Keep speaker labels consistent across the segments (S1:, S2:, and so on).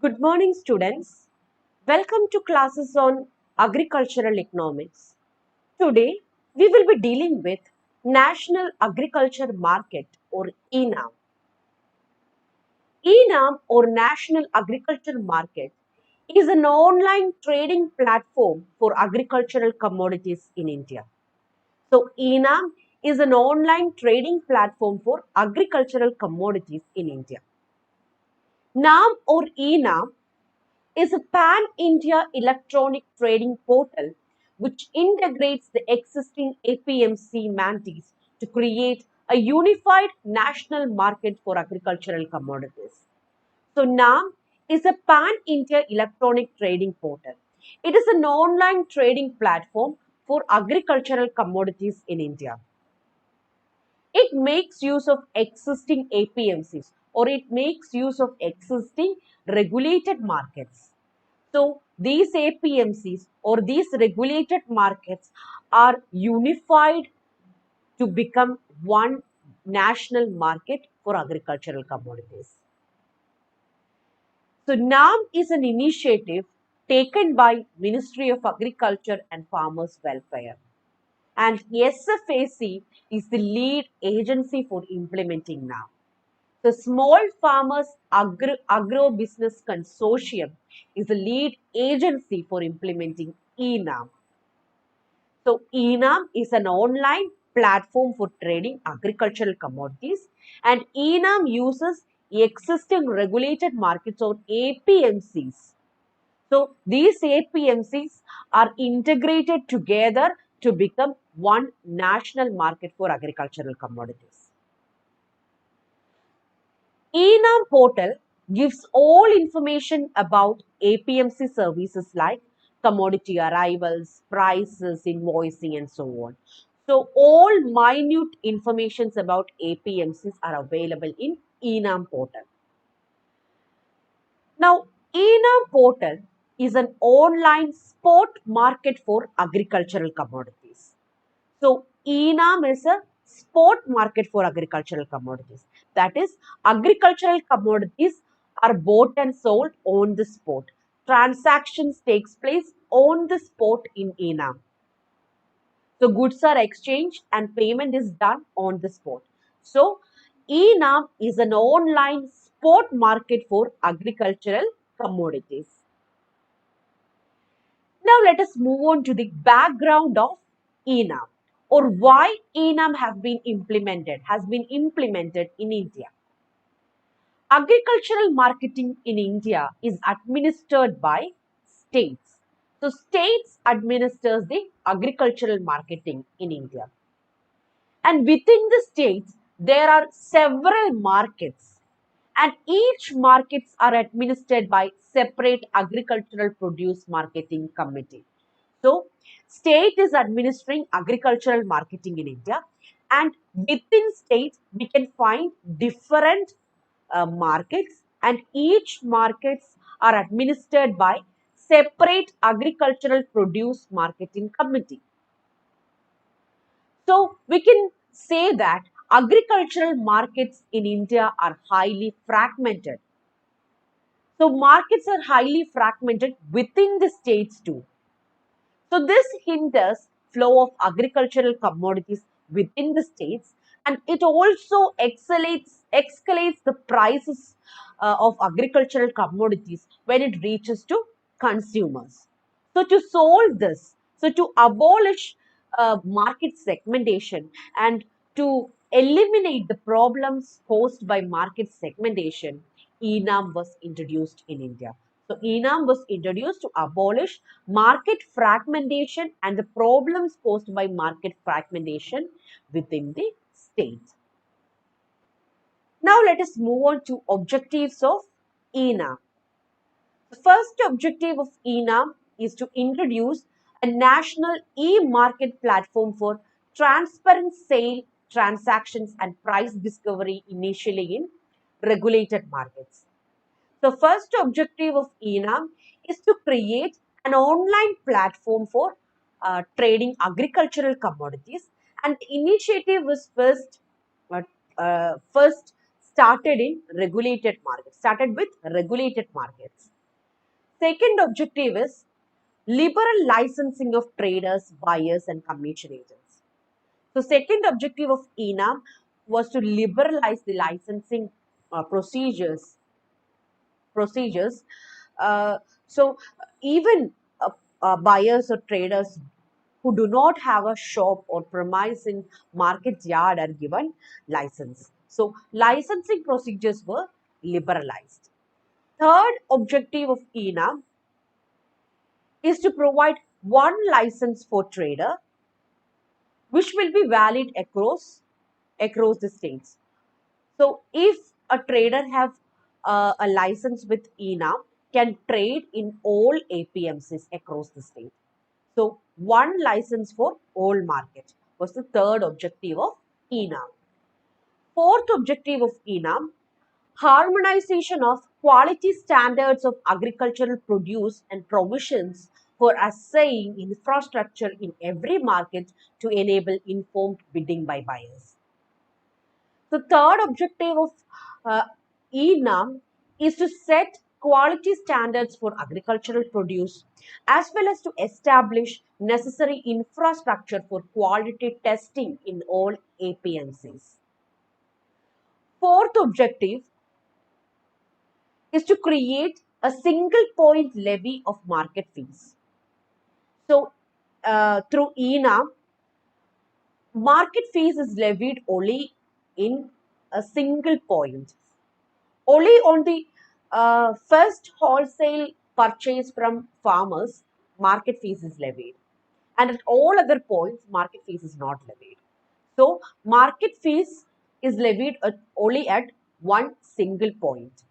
S1: Good morning, students. Welcome to classes on agricultural economics. Today, we will be dealing with National Agriculture Market or ENAM. ENAM or National Agriculture Market is an online trading platform for agricultural commodities in India. So, ENAM is an online trading platform for agricultural commodities in India. NAM or ENAM is a pan-India electronic trading portal which integrates the existing APMC mandates to create a unified national market for agricultural commodities. So NAM is a pan-India electronic trading portal. It is an online trading platform for agricultural commodities in India. It makes use of existing APMCs or it makes use of existing regulated markets. So these APMCs or these regulated markets are unified to become one national market for agricultural commodities. So NAM is an initiative taken by Ministry of Agriculture and Farmers Welfare. And SFAC is the lead agency for implementing NAM. The Small Farmers Agro Business Consortium is the lead agency for implementing ENAM. So, ENAM is an online platform for trading agricultural commodities, and ENAM uses existing regulated markets or APMCs. So, these APMCs are integrated together to become one national market for agricultural commodities. ENAM portal gives all information about APMC services like commodity arrivals, prices, invoicing, and so on. So, all minute informations about APMCs are available in ENAM portal. Now, ENAM portal is an online spot market for agricultural commodities. So, ENAM is a spot market for agricultural commodities. That is, agricultural commodities are bought and sold on the spot. Transactions takes place on the spot in ENAM. So, goods are exchanged and payment is done on the spot. So, ENAM is an online spot market for agricultural commodities. Now let us move on to the background of ENAM or why ENAM has been implemented in India. Agricultural marketing in India is administered by states. So states administers the agricultural marketing in India. And within the states, there are several markets and each markets are administered by separate agricultural produce marketing committee. So, state is administering agricultural marketing in India, and within state we can find different markets, and each markets are administered by separate agricultural produce marketing committee. So, we can say that agricultural markets in India are highly fragmented. So, markets are highly fragmented within the states too. So this hinders flow of agricultural commodities within the states, and it also escalates the prices of agricultural commodities when it reaches to consumers. So to solve this, so to abolish market segmentation and to eliminate the problems posed by market segmentation, ENAM was introduced in India. So ENAM was introduced to abolish market fragmentation and the problems posed by market fragmentation within the state. Now let us move on to objectives of ENAM. The first objective of ENAM is to introduce a national e-market platform for transparent sale, transactions and price discovery initially in regulated markets. The first objective of ENAM is to create an online platform for trading agricultural commodities, and the initiative was first started in regulated markets, started with regulated markets. Second objective is liberal licensing of traders, buyers, and commission agents. So, second objective of ENAM was to liberalize the licensing procedures. Procedures. Uh, so, even buyers or traders who do not have a shop or premise in market yard are given license. So, licensing procedures were liberalized. Third objective of ENAM is to provide one license for trader which will be valid across the states. So if a trader have a license with ENAM, can trade in all APMCs across the state. So one license for all market was the third objective of ENAM. Fourth objective of ENAM, harmonization of quality standards of agricultural produce and provisions for assaying infrastructure in every market to enable informed bidding by buyers. The third objective of uh, ENAM is to set quality standards for agricultural produce as well as to establish necessary infrastructure for quality testing in all APMCs. Fourth objective is to create a single point levy of market fees. So, through ENAM, market fees is levied only in a single point. Only on the first wholesale purchase from farmers, market fees is levied. And at all other points, market fees is not levied. So, market fees is levied only at one single point.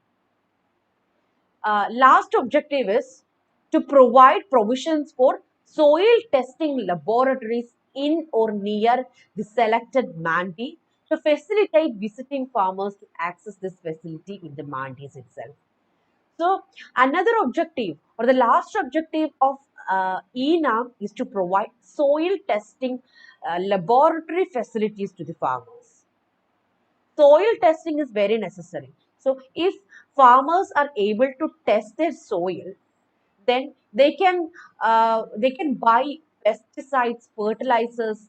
S1: Last objective is to provide provisions for soil testing laboratories in or near the selected mandi to facilitate visiting farmers to access this facility in the mandis itself. So, another objective or the last objective of ENAM is to provide soil testing laboratory facilities to the farmers. Soil testing is very necessary. So, if farmers are able to test their soil, then they can buy pesticides, fertilizers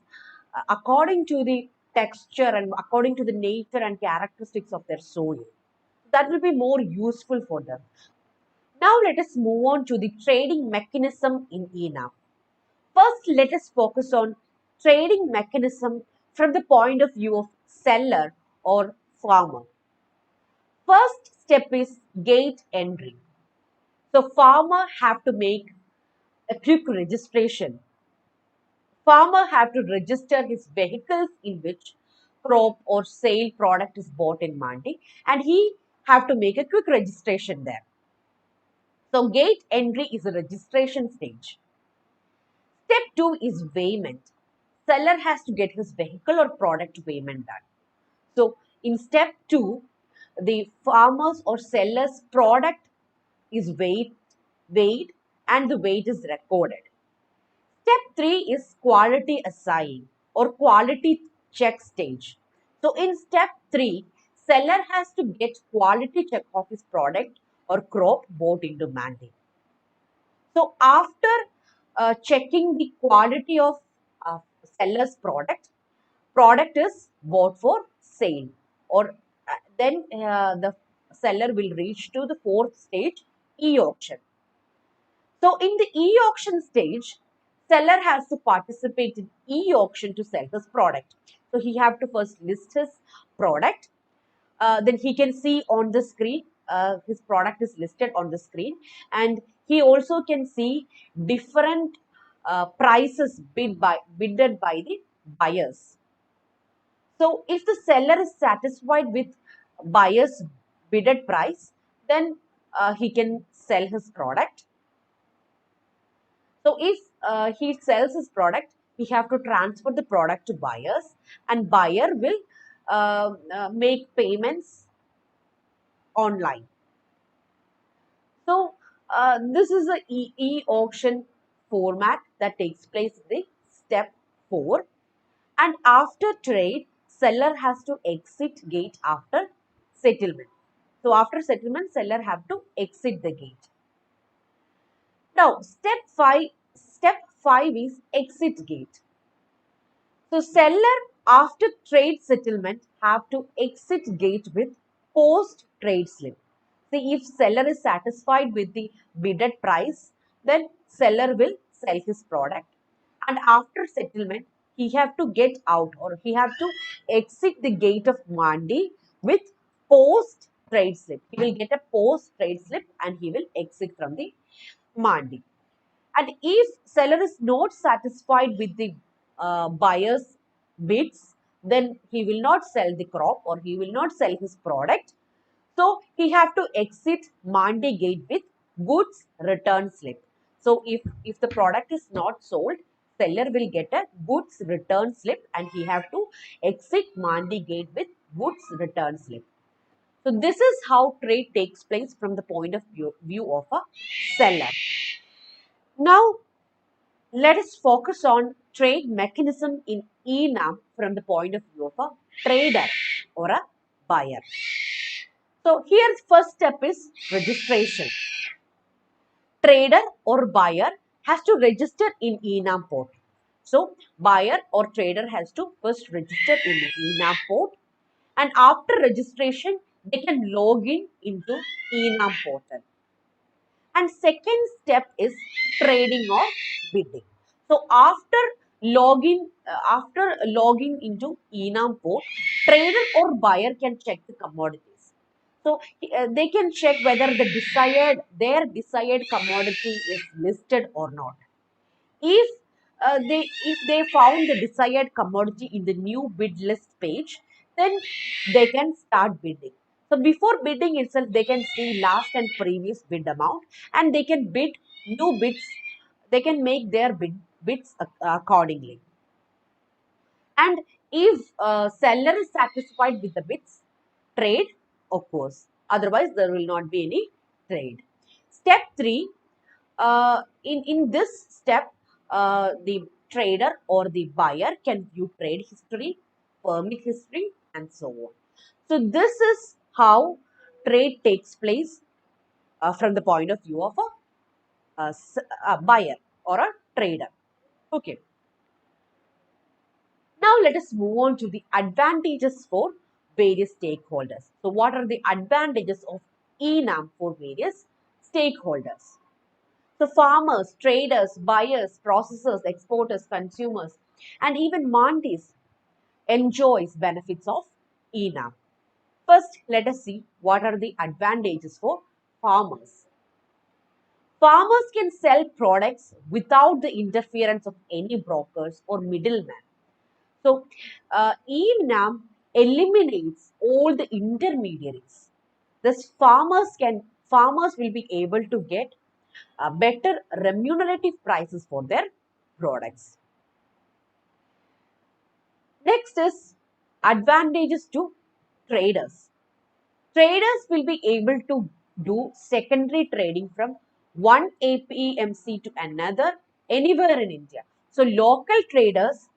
S1: according to the texture and according to the nature and characteristics of their soil. That will be more useful for them. Now let us move on to the trading mechanism in ENAM. First, let us focus on trading mechanism from the point of view of seller or farmer. First step is gate entry. So farmer have to make a quick registration. Farmer have to register his vehicles in which crop or sale product is bought in mandi, and he have to make a quick registration there. So gate entry is a registration stage. Step 2 is weighment. Seller has to get his vehicle or product weighment done. So in step 2, the farmer's or seller's product is weighed and the weight is recorded. Step 3 is quality assigning or quality check stage. So in step 3, seller has to get quality check of his product or crop bought into mandi. So after checking the quality of seller's product is bought for sale, or then the seller will reach to the fourth stage, e-auction. So in the e-auction stage, seller has to participate in e-auction to sell his product. So he have to first list his product, then he can see on the screen his product is listed on the screen, and he also can see different prices bidded by the buyers. So if the seller is satisfied with buyer's bidded price, then he can sell his product. So if he sells his product, he have to transfer the product to buyers, and buyer will make payments online. So this is a e-auction format that takes place in the step 4. And after trade, seller has to exit gate after settlement. So after settlement, seller have to exit the gate. Now step 5 is exit gate. So seller after trade settlement have to exit gate with post trade slip. See, if seller is satisfied with the bidded price, then seller will sell his product. And after settlement, he have to get out or he have to exit the gate of Mandi with post trade slip. He will get a post trade slip and he will exit from the Mandi. And if seller is not satisfied with the buyer's bids, then he will not sell the crop or he will not sell his product. So he have to exit Mandi gate with goods return slip. So if the product is not sold, seller will get a goods return slip and he have to exit Mandi gate with goods return slip. So this is how trade takes place from the point of view of a seller. Now let us focus on trade mechanism in ENAM from the point of view of a trader or a buyer. So here first step is registration. Trader or buyer has to register in ENAM port. So buyer or trader has to first register in the ENAM port, and after registration they can log in into ENAM portal. And second step is trading or bidding. So after logging into ENAM port, trader or buyer can check the commodities. So they can check whether their desired commodity is listed or not. If they found the desired commodity in the new bid list page, then they can start bidding. So before bidding itself, they can see last and previous bid amount, and they can bid new bids. They can make their bids accordingly. And if seller is satisfied with the bids, trade occurs. Otherwise, there will not be any trade. Step 3, in this step, the trader or the buyer can view trade history, permit history, and so on. So this is how trade takes place from the point of view of a buyer or a trader. Okay. Now let us move on to the advantages for various stakeholders. So what are the advantages of ENAM for various stakeholders? So farmers, traders, buyers, processors, exporters, consumers, and even mandis enjoys benefits of ENAM. First, let us see what are the advantages for farmers. Farmers can sell products without the interference of any brokers or middlemen. So, ENAM eliminates all the intermediaries. Thus, farmers will be able to get better remunerative prices for their products. Next is advantages to traders. Traders will be able to do secondary trading from one APMC to another anywhere in India. So local traders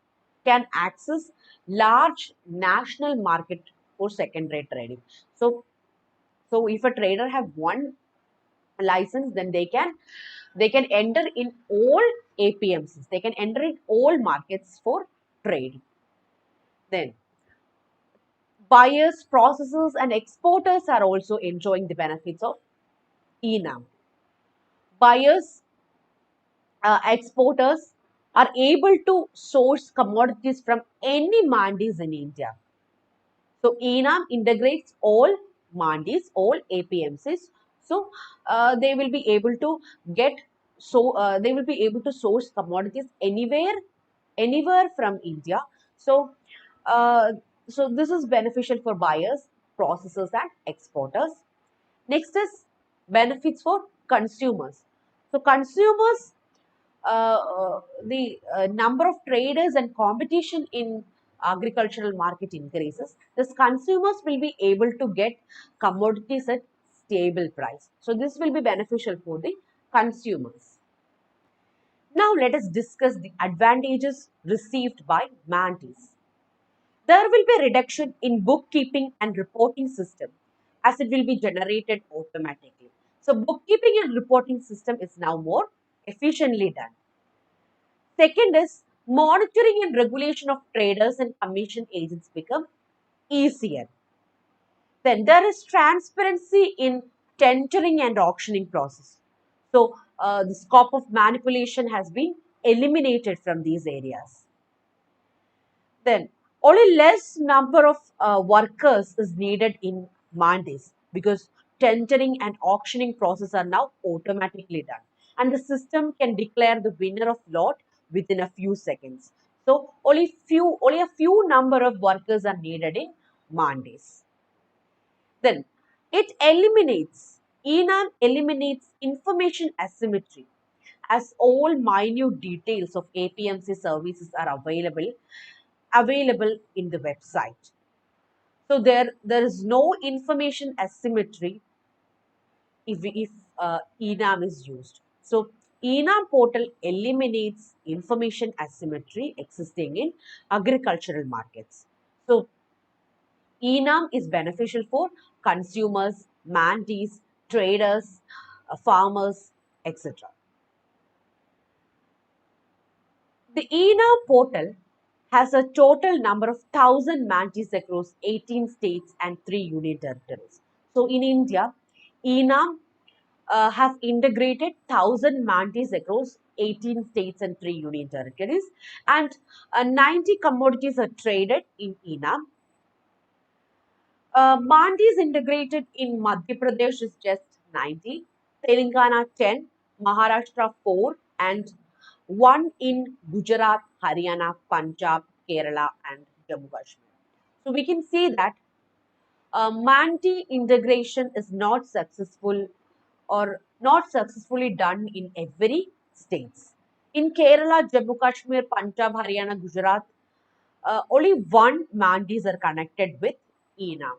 S1: can access large national market for secondary trading. So if a trader have one license, then they can enter in all APMCs. They can enter in all markets for trading. Then buyers, processors, and exporters are also enjoying the benefits of ENAM. Buyers, exporters are able to source commodities from any mandis in India. So ENAM integrates all mandis, all APMCs. So they will be able to get they will be able to source commodities anywhere from India. So uh, so this is beneficial for buyers, processors, and exporters. Next is benefits for consumers. So consumers, the number of traders and competition in agricultural market increases. Thus consumers will be able to get commodities at stable price. So this will be beneficial for the consumers. Now let us discuss the advantages received by mandis. There will be a reduction in bookkeeping and reporting system. as it will be generated automatically. So bookkeeping and reporting system is now more efficiently done. Second is monitoring and regulation of traders and commission agents become easier. Then there is transparency in tendering and auctioning process. So the scope of manipulation has been eliminated from these areas. Then only less number of workers is needed in mandis because tendering and auctioning process are now automatically done, and the system can declare the winner of lot within a few seconds. So only a few number of workers are needed in mandis. Then it eliminates, ENAM eliminates information asymmetry as all minute details of APMC services are available in the website. So there is no information asymmetry if ENAM is used. So ENAM portal eliminates information asymmetry existing in agricultural markets. So ENAM is beneficial for consumers, mandis, traders, farmers, etc. The ENAM portal has a total number of 1,000 mandis across 18 states and 3 union territories. So in India, ENAM have integrated 1,000 mandis across 18 states and 3 union territories, and 90 commodities are traded in ENAM. Mandis integrated in Madhya Pradesh is just 90, Telangana 10, Maharashtra 4, and 1 in Gujarat, Haryana, Punjab, Kerala, and Jammu Kashmir. So we can see that Mandi integration is not successful or not successfully done in every states. In Kerala, Jammu Kashmir, Punjab, Haryana, Gujarat, only one mandis are connected with ENAM.